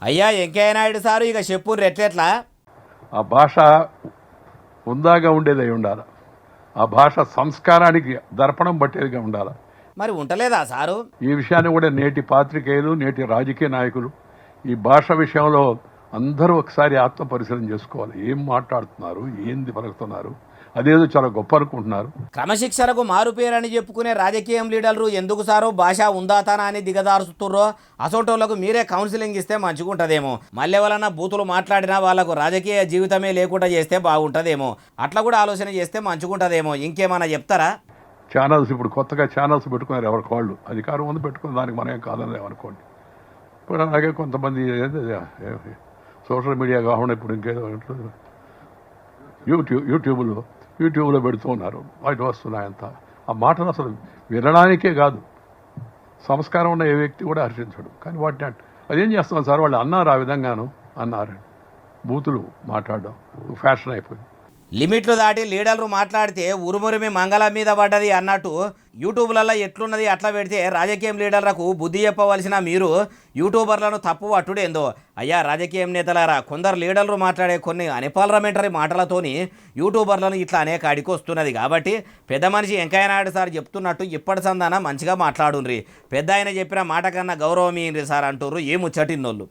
అయ్యా వెంకయ్య నాయుడు సారు ఇక చెప్పుర్రు ఎట్లెట్లా. ఆ భాష హుందాగా ఉండేదై ఉండాలి. ఆ భాష సంస్కారానికి దర్పణం పట్టేదిగా ఉండాలి. మరి ఉంటలేదా సారు? ఈ విషయాన్ని కూడా నేటి పాత్రికేయులు, నేటి రాజకీయ నాయకులు ఈ భాష విషయంలో అందరూ ఒకసారి ఆత్మ పరిశీలన చేసుకోవాలి. ఏం మాట్లాడుతున్నారు, ఏంది పలుకుతున్నారు, అదేదో చాలా గొప్ప అనుకుంటున్నారు. క్రమశిక్షణకు మారుపేరని చెప్పుకునే రాజకీయం లీడర్లు ఎందుకు సారు భాష ఉందాతానా అని దిగదారుస్తుర్రో అసోటోళ్లకు మీరే కౌన్సిలింగ్ ఇస్తే మంచిగుంటదేమో. మళ్ళీ వలన బూతులు మాట్లాడినా వాళ్లకు రాజకీయ జీవితమే లేకుండా చేస్తే బాగుంటుందేమో. అట్లా కూడా ఆలోచన చేస్తే మంచిగుంటదేమో. ఇంకేమన్నా చెప్తారా? ఛానల్స్ ఇప్పుడు కొత్తగా ఛానల్స్ పెట్టుకున్నారు. ఎవరికి వాళ్ళు అధికారం ఉంది పెట్టుకున్న దానికి మనం ఏం కాదని అనుకోండి. ఇప్పుడు అలాగే కొంతమంది సోషల్ మీడియా కాకుండా ఇప్పుడు ఇంకేదో యూట్యూబ్లో పెడుతూ ఉన్నారు. వాటి వస్తున్నాయంత ఆ మాటలు అసలు వినడానికే కాదు, సంస్కారం ఉన్న ఏ వ్యక్తి కూడా హర్షించడు. కానీ వాటిని అదేం చేస్తున్నాం సార్, వాళ్ళు అన్నారు ఆ విధంగాను అన్నారు. బూతులు మాట్లాడడం ఫ్యాషన్ అయిపోయింది. లిమిట్లు దాటి లీడర్లు మాట్లాడితే ఉరుమురిమి మంగళం మీద పడ్డది అన్నట్టు యూట్యూబ్లలో ఎట్లున్నది అట్లా పెడితే రాజకీయం లీడర్లకు బుద్ధి చెప్పవలసిన మీరు యూట్యూబర్లను తప్పు పట్టుడేందో. అయ్యా రాజకీయం నేతలారా, కొందరు లీడర్లు మాట్లాడే కొన్ని అన్పార్లమెంటరీ మాటలతోని యూట్యూబర్లను ఇట్లా అనేక అడికి వస్తున్నది. కాబట్టి పెద్ద మనిషి వెంకయ్య నాయుడు సార్ చెప్తున్నట్టు ఇప్పటి సందాన మంచిగా మాట్లాడుండ్రి. పెద్ద ఆయన చెప్పిన మాట కన్నా గౌరవం ఇయ్యండి సార్ అంటుర్రు ఏ ముచ్చటిన్నోళ్ళు.